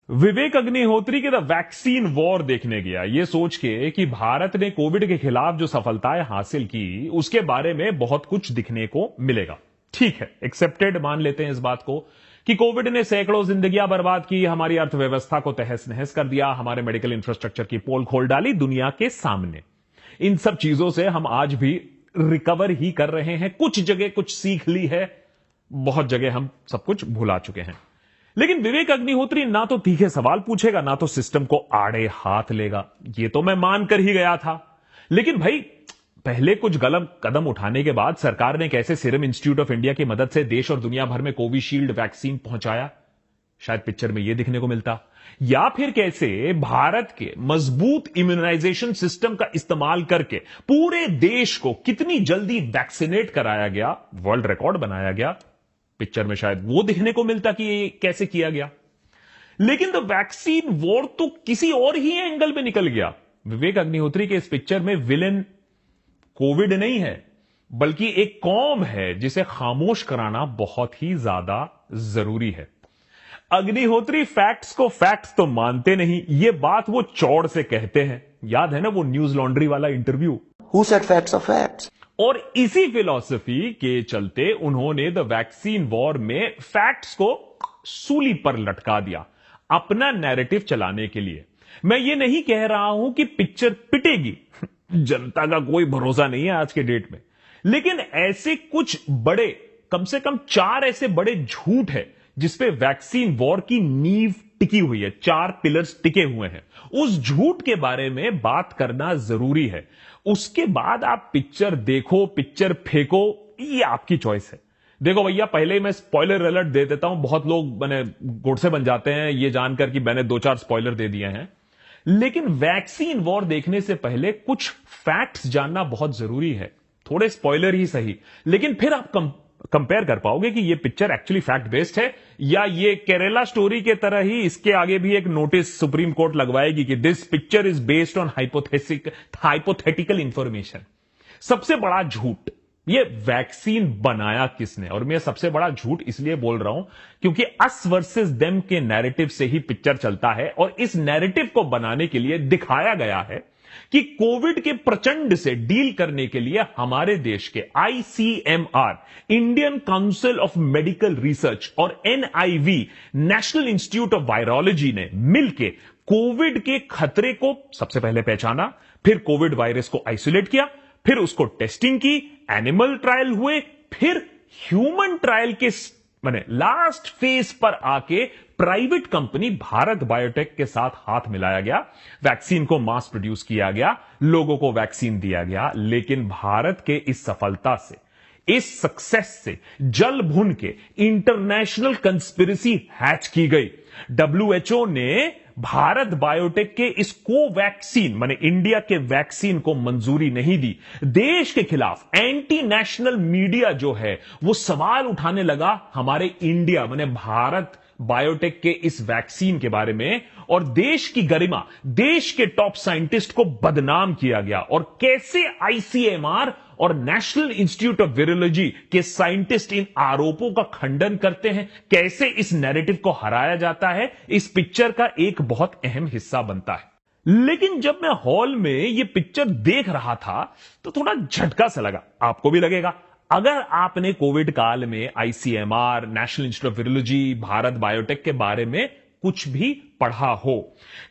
विवेक अग्निहोत्री के the vaccine war देखने गया ये सोच के कि भारत ने कोविड के खिलाफ जो सफलताएं हासिल की उसके बारे में बहुत कुछ दिखने को मिलेगा। ठीक है, एक्सेप्टेड, मान लेते हैं इस बात को कि कोविड ने सैकड़ों जिंदगियां बर्बाद की, हमारी अर्थव्यवस्था को तहस नहस कर दिया, हमारे मेडिकल इंफ्रास्ट्रक्चर की पोल खोल डाली दुनिया के सामने। इन सब चीजों से हम आज भी रिकवर ही कर रहे हैं। कुछ जगह कुछ सीख ली है, बहुत जगह हम सब कुछ भुला चुके हैं। लेकिन विवेक अग्निहोत्री ना तो तीखे सवाल पूछेगा, ना तो सिस्टम को आड़े हाथ लेगा। ये तो मैं मान कर ही गया था। लेकिन भाई, पहले कुछ गलत कदम उठाने के बाद सरकार ने कैसे सीरम इंस्टीट्यूट ऑफ इंडिया की मदद से देश और दुनिया भर में कोविशील्ड वैक्सीन पहुंचाया, शायद पिक्चर में यह दिखने को मिलता। या फिर कैसे भारत के मजबूत इम्यूनाइजेशन सिस्टम का इस्तेमाल करके पूरे देश को कितनी जल्दी वैक्सीनेट कराया गया, वर्ल्ड रिकॉर्ड बनाया गया, पिक्चर में शायद वो दिखने को मिलता कि ये कैसे किया गया। लेकिन द वैक्सीन वॉर तो किसी और ही एंगल में निकल गया। विवेक अग्निहोत्री के इस पिक्चर में विलेन कोविड नहीं है, बल्कि एक कौम है जिसे खामोश कराना बहुत ही ज्यादा जरूरी है। अग्निहोत्री फैक्ट्स को फैक्ट्स तो मानते नहीं, ये बात वो चौड़ से कहते हैं। याद है ना वो न्यूज लॉन्ड्री वाला interview, Who said facts are facts? और इसी फिलॉसफी के चलते उन्होंने द वैक्सीन वॉर में फैक्ट्स को सूली पर लटका दिया अपना नैरेटिव चलाने के लिए। मैं ये नहीं कह रहा हूं कि पिक्चर पिटेगी, जनता का कोई भरोसा नहीं है आज के डेट में। लेकिन ऐसे कुछ बड़े, कम से कम 4 ऐसे बड़े झूठ है जिसपे वैक्सीन वॉर की नींव टिकी हुई है, 4 पिलर्स टिके हुए हैं। उस झूठ के बारे में बात करना जरूरी है। उसके बाद आप पिक्चर देखो, पिक्चर फेंको, ये आपकी चॉइस है। देखो भैया, पहले मैं स्पॉइलर अलर्ट दे देता हूं। बहुत लोग मैंने गुस्से बन जाते हैं ये जानकर कि मैंने 2-4 स्पॉइलर दे दिए हैं। लेकिन वैक्सीन वॉर देखने से पहले कुछ फैक्ट्स जानना बहुत जरूरी है। थोड़े स्पॉइलर ही सही, लेकिन फिर आप कंपेयर कर पाओगे कि ये पिक्चर एक्चुअली फैक्ट बेस्ड है या ये केरला स्टोरी के तरह ही इसके आगे भी एक नोटिस सुप्रीम कोर्ट लगवाएगी कि this picture is based on hypothetical information. सबसे बड़ा झूठ, ये वैक्सीन बनाया किसने? और मैं सबसे बड़ा झूठ इसलिए बोल रहा हूं क्योंकि अस वर्सेस देम के नैरेटिव से ही पिक्चर चलता है, और इस नैरेटिव को बनाने के लिए दिखाया गया है कि कोविड के प्रचंड से डील करने के लिए हमारे देश के ICMR, Indian Council of Medical Research, और NIV, National Institute of Virology ने मिलकर कोविड के खतरे को सबसे पहले पहचाना, फिर कोविड वायरस को आइसोलेट किया, फिर उसको टेस्टिंग की, एनिमल ट्रायल हुए, फिर ह्यूमन ट्रायल के माने लास्ट फेज पर आके प्राइवेट कंपनी भारत बायोटेक के साथ हाथ मिलाया गया, वैक्सीन को मास प्रोड्यूस किया गया, लोगों को वैक्सीन दिया गया। लेकिन भारत के इस सफलता से, इस सक्सेस से जल भुन के इंटरनेशनल कंस्पिरेसी हैच की गई। डब्ल्यूएचओ ने भारत बायोटेक के इस कोवैक्सीन माने इंडिया के वैक्सीन को मंजूरी नहीं दी। देश के खिलाफ एंटी नेशनल मीडिया जो है वो सवाल उठाने लगा हमारे इंडिया माने भारत बायोटेक के इस वैक्सीन के बारे में, और देश की गरिमा, देश के टॉप साइंटिस्ट को बदनाम किया गया। और कैसे आईसीएमआर और नेशनल इंस्टीट्यूट ऑफ वायरोलॉजी के साइंटिस्ट इन आरोपों का खंडन करते हैं, कैसे इस नैरेटिव को हराया जाता है, इस पिक्चर का एक बहुत अहम हिस्सा बनता है। लेकिन जब मैं हॉल में ये पिक्चर देख रहा था तो थोड़ा झटका सा लगा, आपको भी लगेगा अगर आपने कोविड काल में ICMR, National Institute of virology, Bharat biotech के बारे में कुछ भी पढ़ा हो।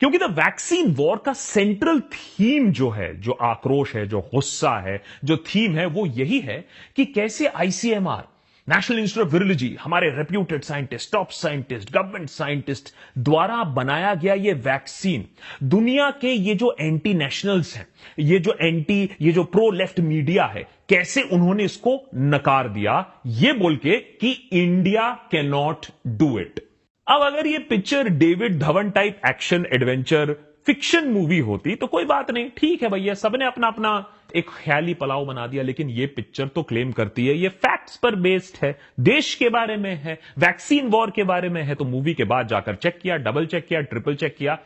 क्योंकि द वैक्सीन वॉर का सेंट्रल थीम जो है, जो आक्रोश है, जो गुस्सा है, जो थीम है, वो यही है कि कैसे ICMR, National Institute of Virology, हमारे reputed scientist, top scientist, government scientist द्वारा बनाया गया ये वैक्सीन दुनिया के ये जो एंटी नेशनल्स हैं, ये जो प्रो लेफ्ट मीडिया है, कैसे उन्होंने इसको नकार दिया ये बोल के कि India can not do it. अब अगर ये picture David Dhawan type action adventure fiction movie होती तो कोई बात नहीं, ठीक है भैया, सबने अपना अपना एक ख्याली पलाव बना दिया। लेकिन ये पिक्चर तो क्लेम करती है ये फैक्ट्स पर बेस्ड है, देश के बारे में है, वैक्सीन वॉर के बारे में है। तो मूवी के बाद जाकर चेक किया, डबल चेक किया, ट्रिपल चेक किया,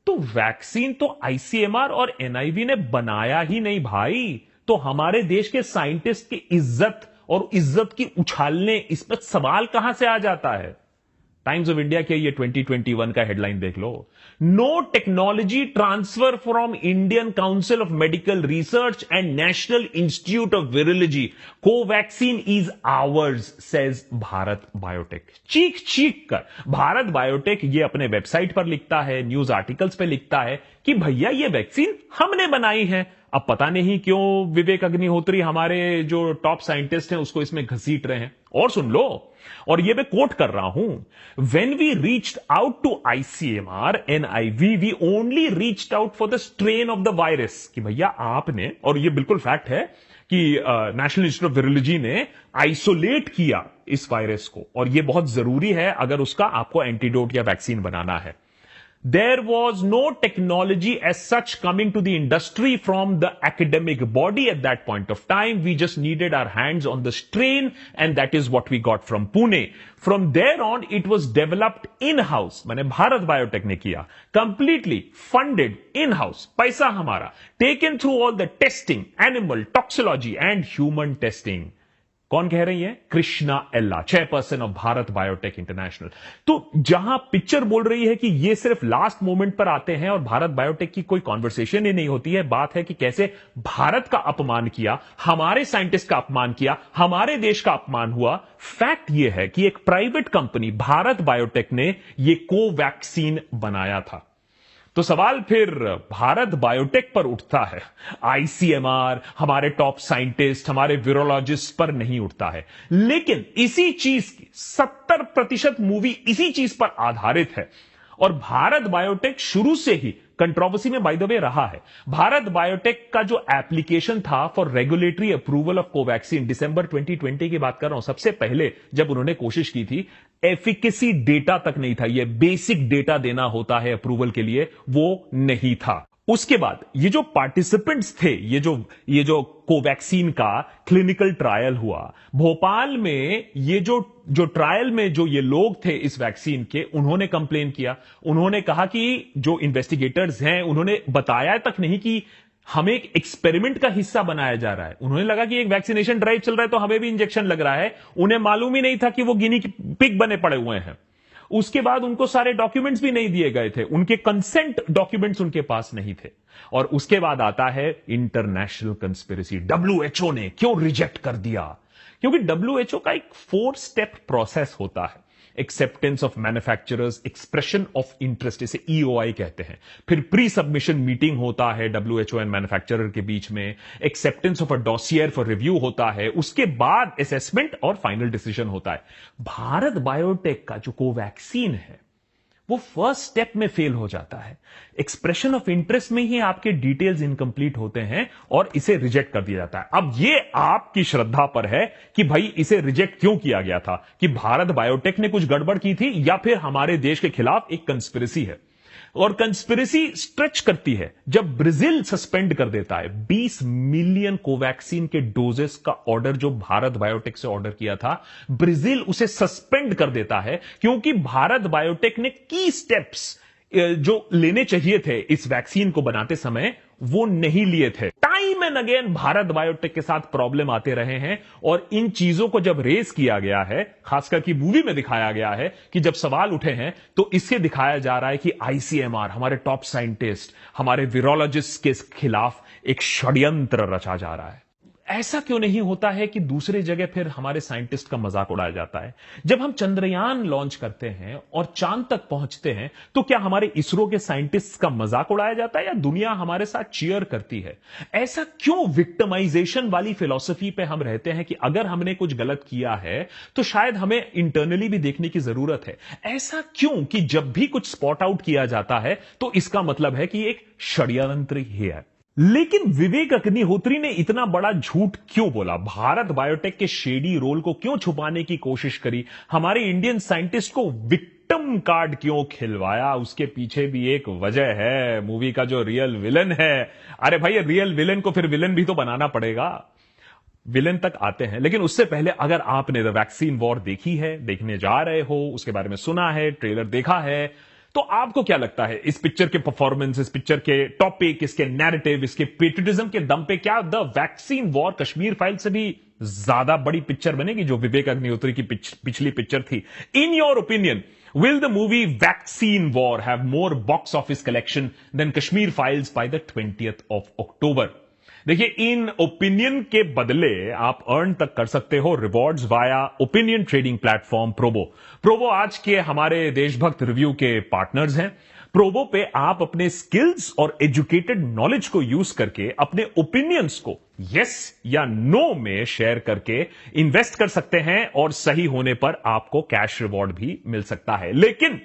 तो वैक्सीन तो आईसीएमआर और एनआईवी ने बनाया ही नहीं भाई। तो हमारे देश के साइंटिस्ट की इज्जत और इज्जत की उछालने, इस पर सवाल कहां से आ जाता है? टाइम्स ऑफ इंडिया के ये 2021 का हेडलाइन देख लो। No technology transfer from Indian Council of Medical Research and National Institute of Virology, Covaxin is ours says Bharat Biotech. चीख चीख कर भारत बायोटेक ये अपने वेबसाइट पर लिखता है, न्यूज आर्टिकल्स पे लिखता है कि भैया ये वैक्सीन हमने बनाई है। अब पता नहीं क्यों विवेक अग्निहोत्री हमारे जो टॉप साइंटिस्ट हैं उसको इसमें घसीट रहे हैं। और सुन लो, और ये मैं कोट कर रहा हूं, when we reached out to ICMR NIV we only reached out for the strain of the virus. कि भैया आपने, और ये बिल्कुल फैक्ट है कि नेशनल इंस्टीट्यूट ऑफ वायरोलॉजी ने आइसोलेट किया इस वायरस को, और ये बहुत जरूरी है अगर उसका आपको एंटीडोट या वैक्सीन बनाना है। There was no technology as such coming to the industry from the academic body at that point of time. We just needed our hands on the strain, and that is what we got from Pune. From there on, it was developed in-house. मैंने Bharat biotech ने किया, completely funded in-house, पैसा हमारा, taken through all the testing, animal toxicology and human testing. कौन कह रही है? Krishna Ella, chairperson of Bharat Biotech International. तो जहां पिक्चर बोल रही है कि ये सिर्फ लास्ट मोमेंट पर आते हैं और भारत बायोटेक की कोई कॉन्वर्सेशन ही नहीं होती है, बात है कि कैसे भारत का अपमान किया, हमारे साइंटिस्ट का अपमान किया, हमारे देश का अपमान हुआ। फैक्ट यह है कि एक प्राइवेट कंपनी भारत बायोटेक ने यह कोवैक्सीन बनाया था। तो सवाल फिर भारत बायोटेक पर उठता है, आईसीएमआर, हमारे टॉप साइंटिस्ट, हमारे वीरोलॉजिस्ट पर नहीं उठता है। लेकिन इसी चीज की 70% मूवी इसी चीज पर आधारित है, और भारत बायोटेक शुरू से ही कंट्रोवर्सी में बाय द वे रहा है। भारत बायोटेक का जो एप्लीकेशन था for regulatory approval of Covaxin, दिसंबर 2020 की बात कर रहा हूं, सबसे पहले जब उन्होंने कोशिश की थी, एफिकेसी डेटा तक नहीं था, यह बेसिक डेटा देना होता है अप्रूवल के लिए, वो नहीं था। उसके बाद ये जो पार्टिसिपेंट्स थे, ये जो कोवैक्सीन का क्लिनिकल ट्रायल हुआ भोपाल में, ये जो ट्रायल में जो ये लोग थे इस वैक्सीन के, उन्होंने कंप्लेन किया। उन्होंने कहा कि जो इन्वेस्टिगेटर्स हैं उन्होंने बताया तक नहीं कि हमें एक एक्सपेरिमेंट का हिस्सा बनाया जा रहा है। उन्होंने लगा कि एक वैक्सीनेशन ड्राइव चल रहा है तो हमें भी इंजेक्शन लग रहा है। उन्हें मालूम ही नहीं था कि वो गिनी पिग बने पड़े हुए हैं। उसके बाद उनको सारे डॉक्यूमेंट्स भी नहीं दिए गए थे, उनके कंसेंट डॉक्यूमेंट्स उनके पास नहीं थे। और उसके बाद आता है इंटरनेशनल कंस्पिरेसी। डब्ल्यूएचओ ने क्यों रिजेक्ट कर दिया? क्योंकि डब्ल्यूएचओ का एक 4 स्टेप प्रोसेस होता है। Acceptance of manufacturers, expression of interest, इसे ईओआई कहते हैं। फिर प्री सबमिशन मीटिंग होता है डब्ल्यूएचओ एंड मैन्युफैक्चरर के बीच में। Acceptance of a dossier for review होता है। उसके बाद असेसमेंट और फाइनल डिसीजन होता है। भारत बायोटेक का जो कोवैक्सीन है वो फर्स्ट स्टेप में फेल हो जाता है। एक्सप्रेशन ऑफ इंटरेस्ट में ही आपके डिटेल्स इनकंप्लीट होते हैं और इसे रिजेक्ट कर दिया जाता है। अब ये आपकी श्रद्धा पर है कि भाई इसे रिजेक्ट क्यों किया गया था, कि भारत बायोटेक ने कुछ गड़बड़ की थी या फिर हमारे देश के खिलाफ एक कंस्पिरेसी है। और कंस्पिरेसी स्ट्रेच करती है जब ब्राजील सस्पेंड कर देता है 20 मिलियन कोवैक्सीन के डोजेस का ऑर्डर जो भारत बायोटेक से ऑर्डर किया था, ब्राजील उसे सस्पेंड कर देता है क्योंकि भारत बायोटेक ने की स्टेप्स जो लेने चाहिए थे इस वैक्सीन को बनाते समय वो नहीं लिए थे। Time and again Bharat biotech के साथ प्रॉब्लम आते रहे हैं, और इन चीजों को जब रेस किया गया है, खासकर की मूवी में दिखाया गया है कि जब सवाल उठे हैं तो इससे दिखाया जा रहा है कि आईसीएमआर, हमारे टॉप साइंटिस्ट, हमारे वीरोलॉजिस्ट के खिलाफ एक षड्यंत्र रचा जा रहा है। ऐसा क्यों नहीं होता है कि दूसरे जगह फिर हमारे साइंटिस्ट का मजाक उड़ाया जाता है? जब हम चंद्रयान लॉन्च करते हैं और चांद तक पहुंचते हैं तो क्या हमारे इसरो के साइंटिस्ट का मजाक उड़ाया जाता है या दुनिया हमारे साथ चीयर करती है? ऐसा क्यों विक्टिमाइजेशन वाली फिलॉसफी पे हम रहते हैं कि अगर हमने कुछ गलत किया है तो शायद हमें इंटरनली भी देखने की जरूरत है? ऐसा क्यों कि जब भी कुछ स्पॉट आउट किया जाता है तो इसका मतलब है कि एक षड्यंत्र ही है? लेकिन विवेक अग्निहोत्री ने इतना बड़ा झूठ क्यों बोला? भारत बायोटेक के शेडी रोल को क्यों छुपाने की कोशिश करी? हमारे इंडियन साइंटिस्ट को विक्टिम कार्ड क्यों खिलवाया? उसके पीछे भी एक वजह है। मूवी का जो रियल विलन है, अरे भाई रियल विलन को फिर विलन भी तो बनाना पड़ेगा। विलन तक आते हैं, लेकिन उससे पहले अगर आपने द वैक्सीन वॉर देखी है, देखने जा रहे हो, उसके बारे में सुना है, ट्रेलर देखा है, तो आपको क्या लगता है इस पिक्चर के परफॉर्मेंस, इस पिक्चर के टॉपिक, इसके नैरेटिव, इसके पेट्रियटिज्म के दम पे क्या the vaccine war Kashmir file से भी ज्यादा बड़ी पिक्चर बनेगी जो विवेक अग्निहोत्री की पिछली पिक्चर थी? In your opinion Will the movie Vaccine War have more box office collection than Kashmir Files by the 20th of October? देखिए, इन ओपिनियन के बदले आप अर्न तक कर सकते हो rewards via opinion trading platform Probo. Probo आज के हमारे देशभक्त रिव्यू के पार्टनर्स हैं। प्रोबो पे आप अपने स्किल्स और एजुकेटेड नॉलेज को यूज करके अपने ओपिनियंस को यस या नो में शेयर करके इन्वेस्ट कर सकते हैं और सही होने पर आपको कैश रिवॉर्ड भी मिल सकता है। लेकिन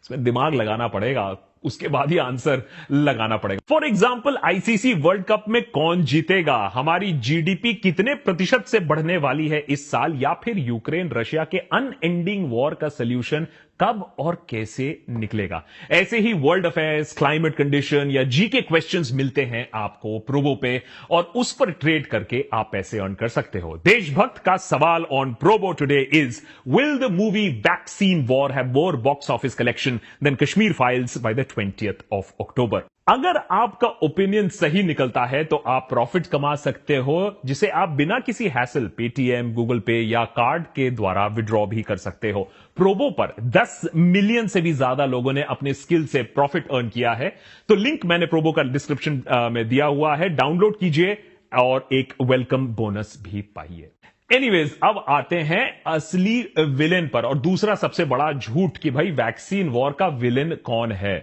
इसमें दिमाग लगाना पड़ेगा, उसके बाद ही आंसर लगाना पड़ेगा। For example, ICC world cup में कौन जीतेगा, हमारी जीडीपी कितने प्रतिशत से बढ़ने वाली है इस साल, या फिर यूक्रेन रशिया के अनएंडिंग वॉर का सोल्यूशन कब और कैसे निकलेगा। ऐसे ही वर्ल्ड अफेयर्स, क्लाइमेट कंडीशन या जीके क्वेश्चंस मिलते हैं आपको प्रोबो पे और उस पर ट्रेड करके आप पैसे अर्न कर सकते हो। देशभक्त का सवाल on Probo today is, will the movie vaccine war have more box office collection than Kashmir files by the 20th of October? अगर आपका ओपिनियन सही निकलता है तो आप प्रॉफिट कमा सकते हो, जिसे आप बिना किसी हैसल पेटीएम, गूगल पे या कार्ड के द्वारा विड्रॉ भी कर सकते हो। प्रोबो पर 10 मिलियन से भी ज्यादा लोगों ने अपने स्किल से प्रॉफिट अर्न किया है, तो लिंक मैंने प्रोबो का डिस्क्रिप्शन में दिया हुआ है, डाउनलोड कीजिए और एक वेलकम बोनस भी पाइए। एनीवेज, अब आते हैं असली विलेन पर और दूसरा सबसे बड़ा झूठ कि भाई वैक्सीन वॉर का विलेन कौन है।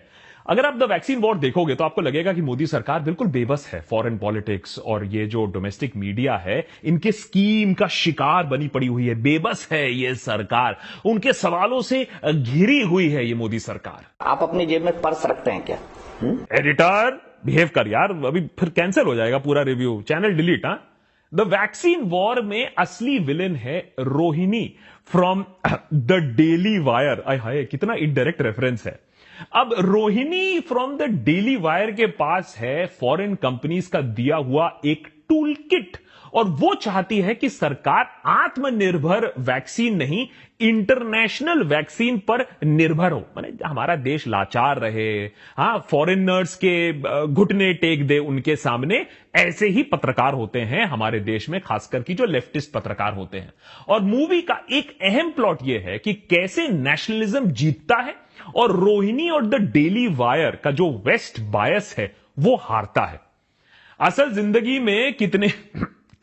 अगर आप द वैक्सीन वॉर देखोगे तो आपको लगेगा कि मोदी सरकार बिल्कुल बेबस है। फॉरेन पॉलिटिक्स और ये जो डोमेस्टिक मीडिया है, इनके स्कीम का शिकार बनी पड़ी हुई है। बेबस है ये सरकार, उनके सवालों से घिरी हुई है ये मोदी सरकार। आप अपनी जेब में पर्स रखते हैं क्या? एडिटर बिहेव कर यार, अभी फिर कैंसिल हो जाएगा पूरा रिव्यू, चैनल डिलीट। हाँ, द वैक्सीन वॉर में असली विलेन है Rohini from the Daily Wire. आय हाय, कितना इनडायरेक्ट रेफरेंस है। अब Rohini from the Daily Wire के पास है फॉरेन कंपनीज का दिया हुआ एक टूल किट और वो चाहती है कि सरकार आत्मनिर्भर वैक्सीन नहीं, इंटरनेशनल वैक्सीन पर निर्भर हो। माने हमारा देश लाचार रहे, हाँ, फॉरेनर्स के घुटने टेक दे उनके सामने। ऐसे ही पत्रकार होते हैं हमारे देश में, खासकर की जो लेफ्टिस्ट पत्रकार होते हैं। और मूवी का एक अहम प्लॉट यह है कि कैसे नेशनलिज्म जीतता है और रोहिणी और द डेली वायर का जो वेस्ट बायस है वो हारता है। असल जिंदगी में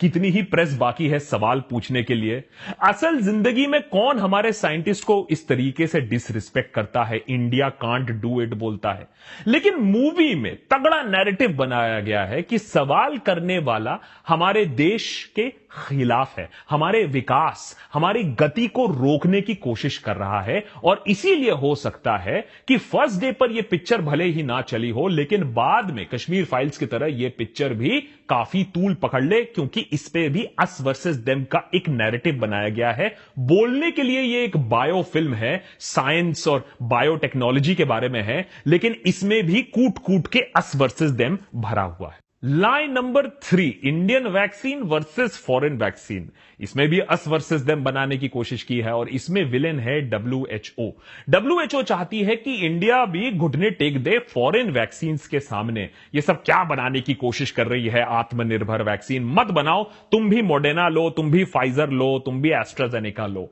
कितनी ही प्रेस बाकी है सवाल पूछने के लिए। असल जिंदगी में कौन हमारे साइंटिस्ट को इस तरीके से डिसरिस्पेक्ट करता है, इंडिया कांट डू इट बोलता है। लेकिन मूवी में तगड़ा नैरेटिव बनाया गया है कि सवाल करने वाला हमारे देश के खिलाफ है, हमारे विकास, हमारी गति को रोकने की कोशिश कर रहा है। और इसीलिए हो सकता है कि फर्स्ट डे पर यह पिक्चर भले ही ना चली हो, लेकिन बाद में कश्मीर फाइल्स की तरह यह पिक्चर भी काफी तूल पकड़ ले, क्योंकि इस पे भी अस वर्सेस देम का एक नैरेटिव बनाया गया है। बोलने के लिए यह एक बायो फिल्म है, साइंस और बायोटेक्नोलॉजी के बारे में है, लेकिन इसमें भी कूट कूट के अस वर्सेस देम भरा हुआ है। Line number 3, Indian vaccine versus foreign vaccine. इसमें भी अस वर्सेस देम बनाने की कोशिश की है और इसमें विलेन है WHO। WHO चाहती है कि इंडिया भी घुटने टेक दे फॉरेन वैक्सीन के सामने। ये सब क्या बनाने की कोशिश कर रही है, आत्मनिर्भर वैक्सीन मत बनाओ, तुम भी मॉडर्ना लो, तुम भी फाइजर लो, तुम भी एस्ट्राजेनेका लो।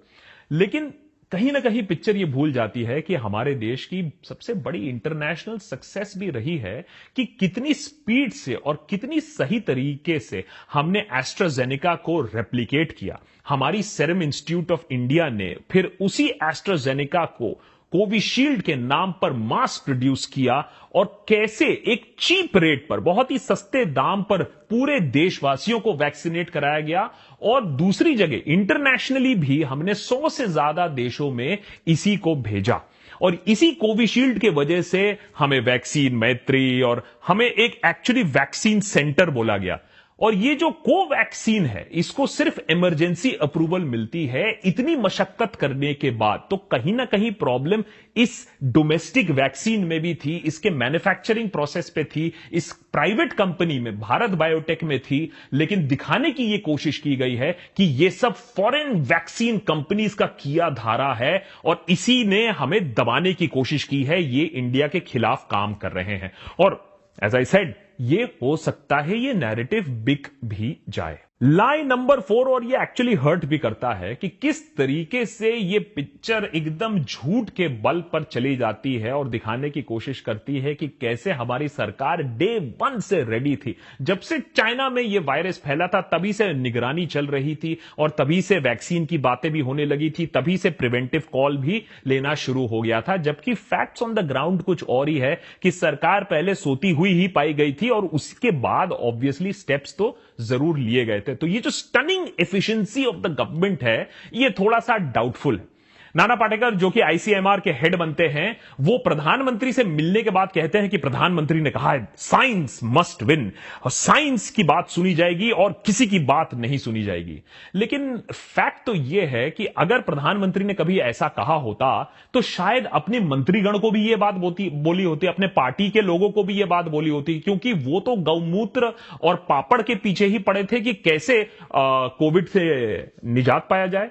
लेकिन कहीं ना कहीं पिक्चर ये भूल जाती है कि हमारे देश की सबसे बड़ी इंटरनेशनल सक्सेस भी रही है कि कितनी स्पीड से और कितनी सही तरीके से हमने एस्ट्राजेनेका को रेप्लिकेट किया। हमारी सेरम इंस्टीट्यूट ऑफ इंडिया ने फिर उसी एस्ट्राजेनेका को कोविशील्ड के नाम पर मास प्रोड्यूस किया और कैसे एक चीप रेट पर, बहुत ही सस्ते दाम पर पूरे देशवासियों को वैक्सीनेट कराया गया। और दूसरी जगह इंटरनेशनली भी हमने 100 से ज्यादा देशों में इसी को भेजा और इसी कोविशील्ड के वजह से हमें वैक्सीन मैत्री और हमें एक एक्चुअली वैक्सीन सेंटर बोला गया। और ये जो कोवैक्सीन है, इसको सिर्फ इमरजेंसी अप्रूवल मिलती है इतनी मशक्कत करने के बाद। तो कहीं ना कहीं प्रॉब्लम इस डोमेस्टिक वैक्सीन में भी थी, इसके मैन्युफैक्चरिंग प्रोसेस पे थी, इस प्राइवेट कंपनी में भारत बायोटेक में थी। लेकिन दिखाने की यह कोशिश की गई है कि यह सब फॉरेन वैक्सीन कंपनीज का किया धारा है और इसी ने हमें दबाने की कोशिश की है। ये इंडिया के खिलाफ काम कर रहे हैं। और एज आई सेड, ये हो सकता है ये नैरेटिव बिक भी जाए। लाई नंबर 4, और ये एक्चुअली हर्ट भी करता है कि किस तरीके से ये पिक्चर एकदम झूठ के बल पर चली जाती है और दिखाने की कोशिश करती है कि कैसे हमारी सरकार डे 1 से रेडी थी। जब से चाइना में ये वायरस फैला था तभी से निगरानी चल रही थी और तभी से वैक्सीन की बातें भी होने लगी थी, तभी से प्रिवेंटिव कॉल भी लेना शुरू हो गया था। जबकि फैक्ट्स ऑन द ग्राउंड कुछ और ही है कि सरकार पहले सोती हुई ही पाई गई थी और उसके बाद ऑब्वियसली स्टेप्स तो जरूर लिए गए थे। तो ये जो stunning efficiency of the government है ये थोड़ा सा डाउटफुल है। नाना पाटेकर जो कि आईसीएमआर के हेड बनते हैं, वो प्रधानमंत्री से मिलने के बाद कहते हैं कि प्रधानमंत्री ने कहा है साइंस मस्ट विन, और साइंस की बात सुनी जाएगी और किसी की बात नहीं सुनी जाएगी। लेकिन फैक्ट तो यह है कि अगर प्रधानमंत्री ने कभी ऐसा कहा होता तो शायद अपने मंत्रीगण को भी यह बात बोली होती, अपने पार्टी के लोगों को भी यह बात बोली होती, क्योंकि वो तो गौमूत्र और पापड़ के पीछे ही पड़े थे कि कैसे कोविड से निजात पाया जाए।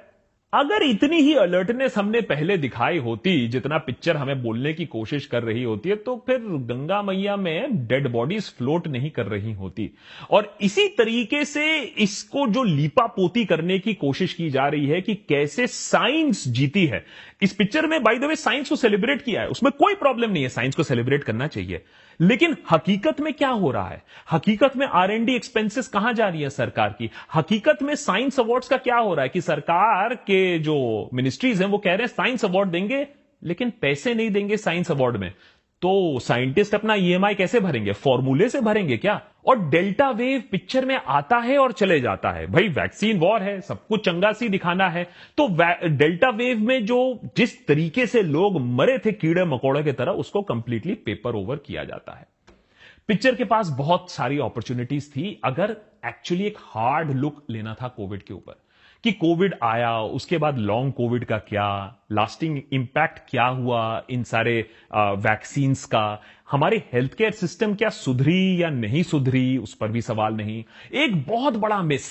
अगर इतनी ही अलर्टनेस हमने पहले दिखाई होती जितना पिक्चर हमें बोलने की कोशिश कर रही होती है, तो फिर गंगा मैया में डेड बॉडीज फ्लोट नहीं कर रही होती। और इसी तरीके से इसको जो लीपापोती करने की कोशिश की जा रही है कि कैसे साइंस जीती है। इस पिक्चर में बाय द वे साइंस को सेलिब्रेट किया है, उसमें कोई प्रॉब्लम नहीं है, साइंस को सेलिब्रेट करना चाहिए। लेकिन हकीकत में क्या हो रहा है? हकीकत में R&D एक्सपेंसेस कहां जा रही है सरकार की? हकीकत में साइंस अवार्ड्स का क्या हो रहा है कि सरकार के जो मिनिस्ट्रीज हैं वो कह रहे हैं साइंस अवार्ड देंगे, लेकिन पैसे नहीं देंगे साइंस अवार्ड में। तो साइंटिस्ट अपना EMI कैसे भरेंगे? फॉर्मूले से भरेंगे क्या? और डेल्टा वेव पिक्चर में आता है और चले जाता है। भाई वैक्सीन वॉर है, सब कुछ चंगा सी दिखाना है। तो डेल्टा वेव में जो जिस तरीके से लोग मरे थे कीड़े मकोड़े की तरह, उसको कंप्लीटली पेपर ओवर किया जाता है। पिक्चर के पास बहुत सारी अपॉर्चुनिटीज थी अगर एक्चुअली एक हार्ड लुक लेना था कोविड के ऊपर, कि कोविड आया उसके बाद लॉन्ग कोविड का क्या लास्टिंग इंपैक्ट क्या हुआ, इन सारे वैक्सीन्स का, हमारे हेल्थ केयर सिस्टम क्या सुधरी या नहीं सुधरी, उस पर भी सवाल नहीं। एक बहुत बड़ा मिस,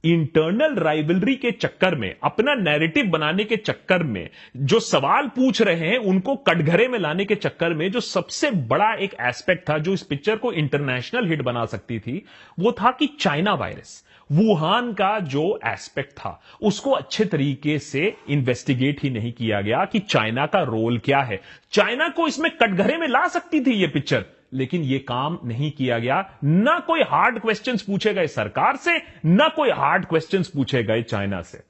इंटरनल राइवलरी के चक्कर में, अपना नैरेटिव बनाने के चक्कर में, जो सवाल पूछ रहे हैं उनको कटघरे में लाने के चक्कर में, जो सबसे बड़ा एक एस्पेक्ट था जो इस पिक्चर को इंटरनेशनल हिट बना सकती थी, वो था कि चाइना वायरस, वुहान का जो एस्पेक्ट था उसको अच्छे तरीके से इन्वेस्टिगेट ही नहीं किया गया कि चाइना का रोल क्या है। चाइना को इसमें कटघरे में ला सकती थी ये पिक्चर, लेकिन यह काम नहीं किया गया। ना कोई हार्ड क्वेश्चंस पूछे गए सरकार से, ना कोई हार्ड क्वेश्चंस पूछे गए चाइना से।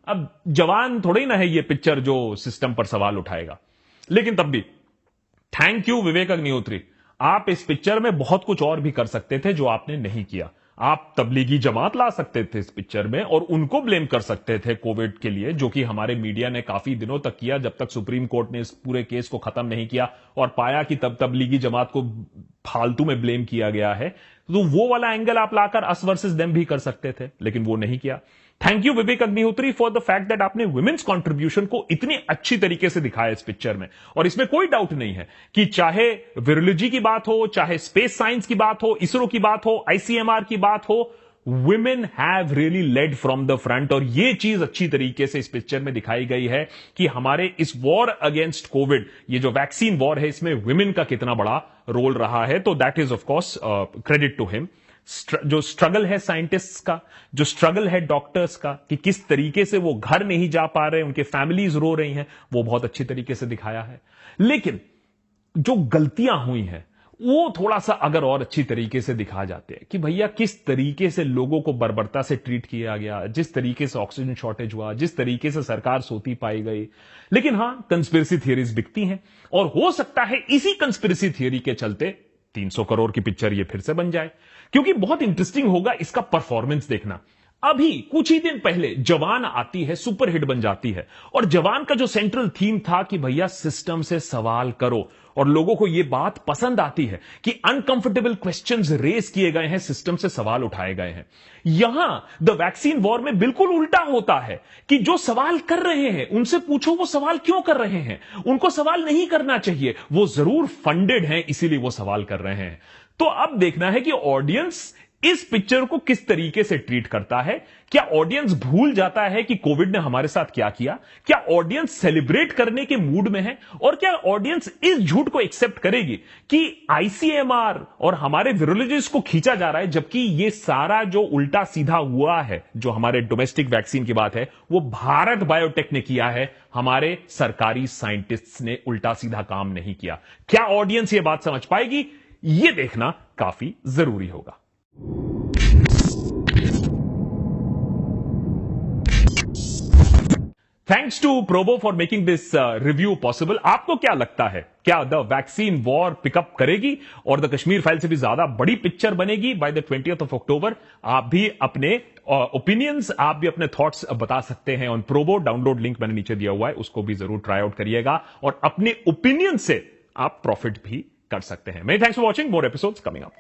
अब जवान थोड़ी ना है ये पिक्चर जो सिस्टम पर सवाल उठाएगा, लेकिन तब भी थैंक यू विवेक अग्निहोत्री, आप इस पिक्चर में बहुत कुछ और भी कर सकते थे जो आपने नहीं किया। आप तबलीगी जमात ला सकते थे इस पिक्चर में और उनको ब्लेम कर सकते थे कोविड के लिए, जो कि हमारे मीडिया ने काफी दिनों तक किया, जब तक सुप्रीम कोर्ट ने इस पूरे केस को खत्म नहीं किया और पाया कि तब तबलीगी जमात को फालतू में ब्लेम किया गया है। तो वो वाला एंगल आप लाकर अस वर्सेस देम भी कर सकते थे, लेकिन वो नहीं किया। Thank you Vivek Agnihotri for the fact that आपने वुमेन्स कंट्रीब्यूशन को इतनी अच्छी तरीके से दिखाया इस पिक्चर में। और इसमें कोई डाउट नहीं है कि चाहे वायरोलॉजी की बात हो, चाहे स्पेस साइंस की बात हो, इसरो की बात हो, आईसीएमआर की बात हो, women have really led from the front। और यह चीज अच्छी तरीके से इस पिक्चर में दिखाई गई है कि हमारे इस वॉर अगेंस्ट कोविड, ये जो वैक्सीन वॉर है, इसमें women का कितना बड़ा रोल रहा है। तो that is of course credit to him. जो स्ट्रगल है साइंटिस्ट्स का, जो स्ट्रगल है डॉक्टर्स का, कि किस तरीके से वो घर नहीं जा पा रहे, उनके फैमिलीज रो रही हैं, वो बहुत अच्छी तरीके से दिखाया है। लेकिन जो गलतियां हुई हैं वो थोड़ा सा अगर और अच्छी तरीके से दिखा जाते हैं कि भैया किस तरीके से लोगों को बर्बरता से ट्रीट किया गया, जिस तरीके से ऑक्सीजन शॉर्टेज हुआ, जिस तरीके से सरकार सोती पाई गई। लेकिन हां, कंस्पिरेसी थियरीज बिकती हैं और हो सकता है इसी कंस्पिरेसी थियरी के चलते 300 करोड़ की पिक्चर ये फिर से बन जाए, क्योंकि बहुत इंटरेस्टिंग होगा इसका परफॉर्मेंस देखना। अभी कुछ ही दिन पहले जवान आती है, सुपर हिट बन जाती है, और जवान का जो सेंट्रल थीम था कि भैया सिस्टम से सवाल करो, और लोगों को यह बात पसंद आती है कि अनकंफर्टेबल क्वेश्चंस रेस किए गए हैं, सिस्टम से सवाल उठाए गए हैं। यहां द वैक्सीन वॉर में बिल्कुल उल्टा होता है कि जो सवाल कर रहे हैं उनसे पूछो वो सवाल क्यों कर रहे हैं। उनको सवाल नहीं करना चाहिए, वो जरूर फंडेड हैं इसीलिए वो सवाल कर रहे हैं। तो अब देखना है कि ऑडियंस इस पिक्चर को किस तरीके से ट्रीट करता है? क्या ऑडियंस भूल जाता है कि कोविड ने हमारे साथ क्या किया? क्या ऑडियंस सेलिब्रेट करने के मूड में है? और क्या ऑडियंस इस झूठ को एक्सेप्ट करेगी कि आईसीएमआर और हमारे वीरोलॉजिस्ट को खींचा जा रहा है, जबकि यह सारा जो उल्टा सीधा हुआ है, जो हमारे डोमेस्टिक वैक्सीन की बात है, वो भारत बायोटेक ने किया है, हमारे सरकारी साइंटिस्ट्स ने उल्टा सीधा काम नहीं किया। क्या ऑडियंस यह बात समझ पाएगी? यह देखना काफी जरूरी होगा। Thanks to Probo for making this review possible. आपको क्या लगता है, क्या द वैक्सीन वॉर पिकअप करेगी और द कश्मीर फाइल से भी ज्यादा बड़ी पिक्चर बनेगी bye the 20th of October? आप भी अपने ओपिनियंस, आप भी अपने थॉट्स बता सकते हैं ऑन प्रोबो। डाउनलोड लिंक मैंने नीचे दिया हुआ है, उसको भी जरूर ट्राई आउट करिएगा और अपने ओपिनियन से आप प्रॉफिट भी कर सकते हैं। Many thanks for watching, more episodes coming up.